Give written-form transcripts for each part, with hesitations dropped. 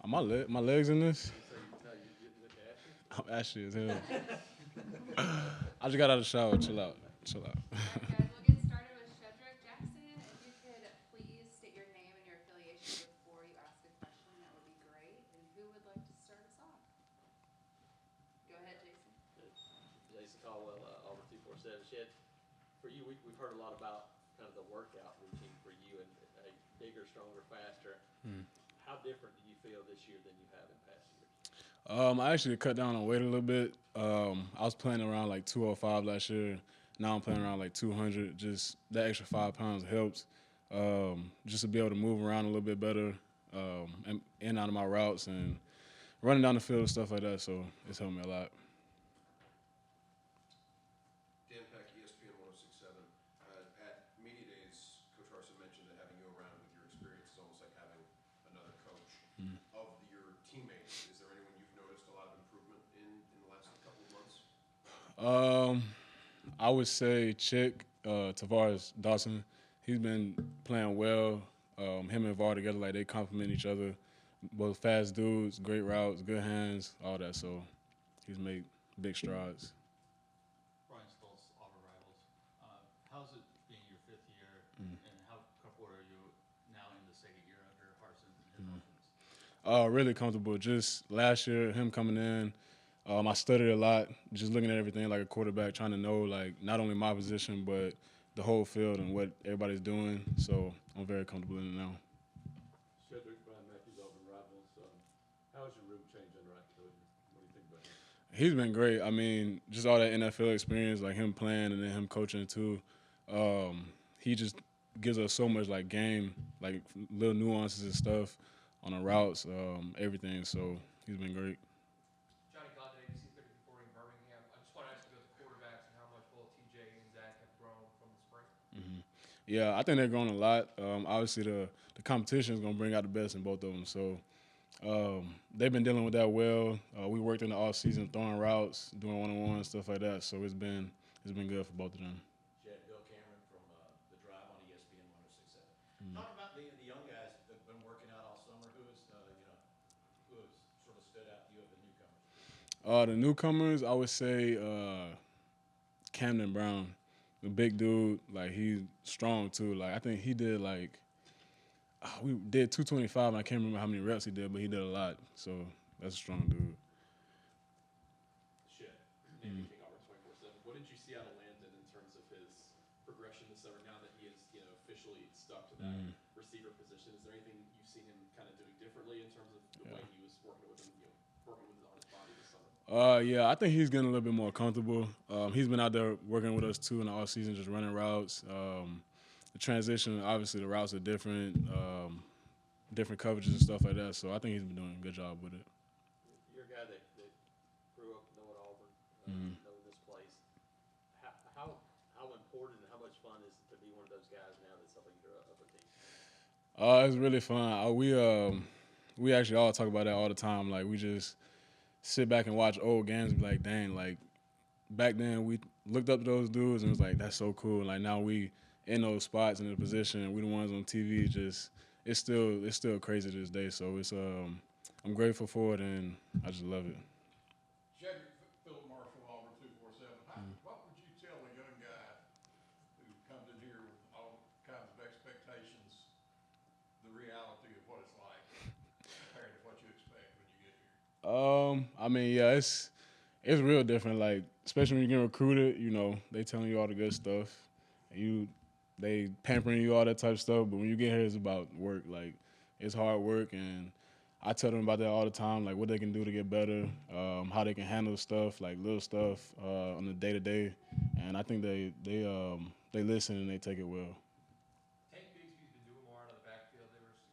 My legs in this? So no, you look ashy. I'm ashy as hell. I just got out of the shower. Chill out. Chill out. All right, guys, we'll get started with Shedrick Jackson. If you could please state your name and your affiliation before you ask a question, that would be great. And who would like to start us off? Go ahead, Jason. Jason Caldwell, Auburn 247. Shed, for you, we've heard a lot about kind of the workout routine for you and bigger, stronger, faster. How different do you feel this year than you have in past years? I actually cut down on weight a little bit. I was playing around like 205 last year. Now I'm playing around like 200. Just that extra 5 pounds helps. Just to be able to move around a little bit better, and in and out of my routes and running down the field and stuff like that. So it's helped me a lot. Dan Peck, ESPN 1067. At Media Days, Coach Carson mentioned that having you around with your experience is almost like having another coach. Of your teammates, is there anyone you've noticed a lot of improvement in the last couple of months? I would say Chick, Tavares Dawson. He's been playing well. Him and Var together, like they complement each other. Both fast dudes, great routes, good hands, all that. So he's made big strides. Brian Stoltz, Auburn Rivals. How's it being your fifth year, and how comfortable are you now in the second year under Harsin and his offense? Really comfortable. Just last year, him coming in, I studied a lot, just looking at everything like a quarterback, trying to know like not only my position but the whole field and what everybody's doing. So I'm very comfortable in it now. Shedrick, Brian Matthews, Auburn Rivals. How has your room changed under Academy? What do you think about him? He's been great. I mean, just all that NFL experience, like him playing and then him coaching too. He just gives us so much like game, like little nuances and stuff on the routes, everything. So he's been great. Johnny Condon, ABC 30 reporting Birmingham. I just want to ask you about the quarterbacks and how much both TJ and Zach have grown from the spring. Yeah, I think they're growing a lot. Obviously, the competition is going to bring out the best in both of them. So they've been dealing with that well. We worked in the off season throwing routes, doing one-on-one stuff like that. So it's been good for both of them. Jed, Bill Cameron from The Drive on ESPN 1067. Talk about the young guys that have been working out all summer. Who has sort of stood out to you of the newcomers? The newcomers, I would say Camden Brown, the big dude. Like he's strong too. Like I think he did like we did 225. And I can't remember how many reps he did, but he did a lot. So that's a strong dude. Shed, Navy King Auburn 24/7. What did you see out of Landon in terms of his progression this summer? Now that he is, officially stuck to that receiver position, is there anything you've seen him kind of doing differently in terms of the way he was working with him, working with on his body this summer? Yeah, I think he's getting a little bit more comfortable. He's been out there working with us too in the off season, just running routes. The transition, obviously, the routes are different, different coverages and stuff like that. So I think he's been doing a good job with it. You're a guy that grew up knowing Auburn, knowing this place. How important and how much fun is it to be one of those guys now that's helping your upper team? It's really fun. We actually all talk about that all the time. Like we just sit back and watch old games and be like, dang, like back then we looked up to those dudes and it was like, that's so cool. Like now we in those spots in the position, we the ones on TV. Just it's still crazy to this day. So it's I'm grateful for it and I just love it. Shedrick, Philip Marshall, Auburn 247. What would you tell a young guy who comes in here with all kinds of expectations, the reality of what it's like compared to what you expect when you get here? I mean, yeah, it's real different. Like, especially when you get recruited, they telling you all the good stuff. They pampering you, all that type of stuff. But when you get here, it's about work. Like, it's hard work, and I tell them about that all the time. Like, what they can do to get better, how they can handle stuff, like little stuff on the day to day. And I think they listen and they take it well. Tank Bigsby's been doing more out of the backfield.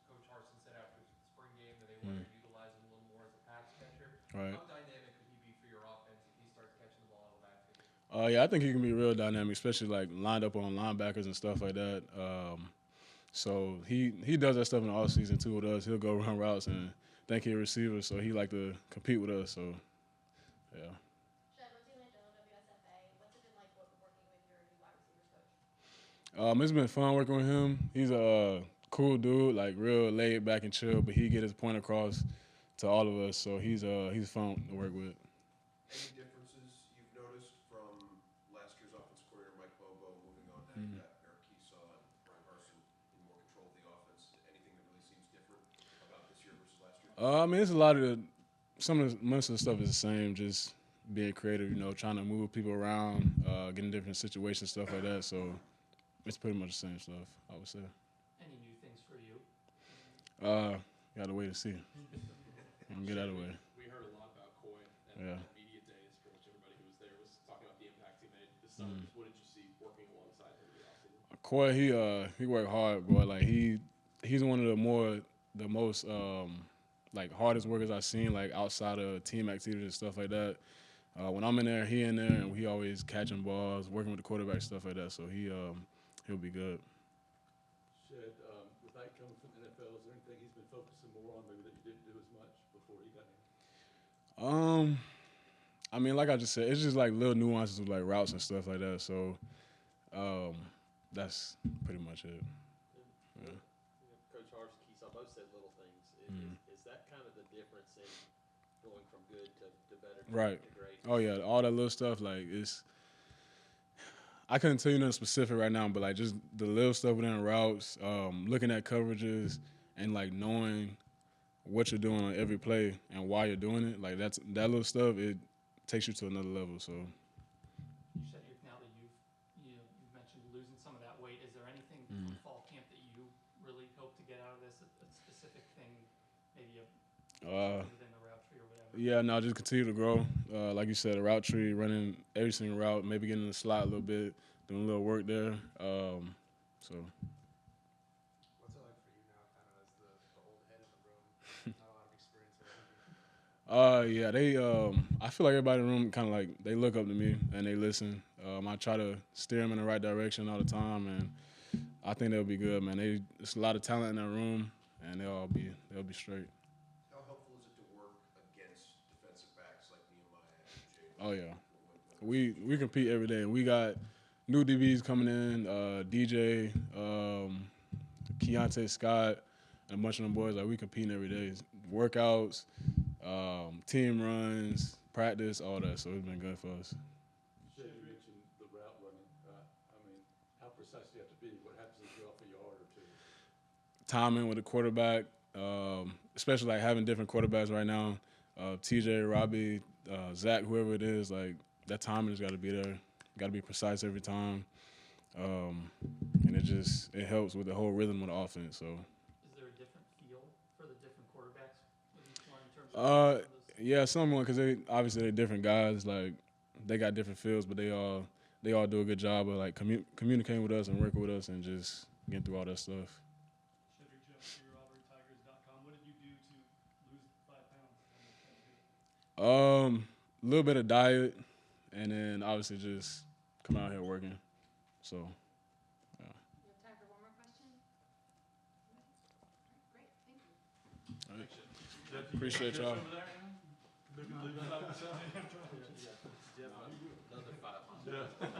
Coach Harsin said after the spring game that they wanted to utilize him a little more as a pass catcher. Right. How dynamic could he be for your offense if he starts catching the ball out of the backfield? Yeah, I think he can be real dynamic, especially like lined up on linebackers and stuff like that. So he does that stuff in the off season too with us. He'll go run routes and think he's a receiver, so he like to compete with us. So yeah. Shed, what's you learned at WSFA? What's it been like working with your new wide receivers coach? It's been fun working with him. He's a cool dude, like real laid back and chill, but he get his point across to all of us. So he's fun to work with. Any differences you've noticed from last year's offensive coordinator Mike Bobo moving on now? You've got Eric Kiesau and Brian Harsin in more control of the offense. Anything that really seems different about this year versus last year? I mean, it's a lot of most of the stuff is the same. Just being creative, trying to move people around, getting different situations, stuff like that. So it's pretty much the same stuff, I would say. Any new things for you? Gotta wait to see. Get out of the way. We heard a lot about Coy, and Yeah. at media days, pretty much everybody who was there was talking about the impact he made this summer. What did you see working alongside him in the offseason? Coy, he worked hard, boy. Like he's one of the most like hardest workers I've seen, like outside of team activities and stuff like that. When I'm in there, he in there, and he always catching balls, working with the quarterback, stuff like that. So he'll be good. Shed, with that coming from the NFL, is there anything he's been focusing more on maybe that you didn't do as much before he got here? I mean, like I just said, it's just like little nuances with like routes and stuff like that. So, that's pretty much it. Yeah. Coach Harsh, Kiesau both said little things. Is that kind of the difference in going from good to better Right. to great? Oh yeah, all that little stuff. Like I couldn't tell you nothing specific right now, but like just the little stuff within routes, looking at coverages, and like knowing what you're doing on every play and why you're doing it. Like that little stuff, it takes you to another level. So. You said now that you've mentioned losing some of that weight. Is there anything from fall camp that you really hope to get out of this? A specific thing, maybe within the route tree or whatever? Yeah, no, just continue to grow. Like you said, a route tree, running every single route, maybe getting in the slot a little bit, doing a little work there. So. What's it like for you now, kind of as the old head in the room? Not a lot of experience around you. Yeah, I feel like everybody in the room kind of like they look up to me and they listen. I try to steer them in the right direction all the time, and I think they'll be good, man. There's a lot of talent in that room, and they'll be straight. How helpful is it to work against defensive backs like Nehemiah and Jay? Oh yeah, we compete every day. We got new DBs coming in, DJ, Keontae Scott, and a bunch of them boys. Like we competing every day, workouts, team runs, practice, all that. So it's been good for us. Shed, you mentioned the route running. I mean, how precise do you have to be? What happens if you go off a yard or two? Timing with the quarterback, especially like having different quarterbacks right now. TJ, Robbie, Zach, whoever it is, like that timing has got to be there. Got to be precise every time, and it helps with the whole rhythm of the offense. So. Is there a different feel for the different quarterbacks with each one in terms of Yeah, someone because they're different guys. Like they got different feels, but they all do a good job of like communicating with us and working with us and just getting through all that stuff. Shedrick Jackson, AuburnTigers.com. What did you do to lose 5 pounds? A little bit of diet, and then obviously just come out here working. So. You have time for one more question? Great, thank you. All right. Appreciate y'all. Jeff, another 5 months.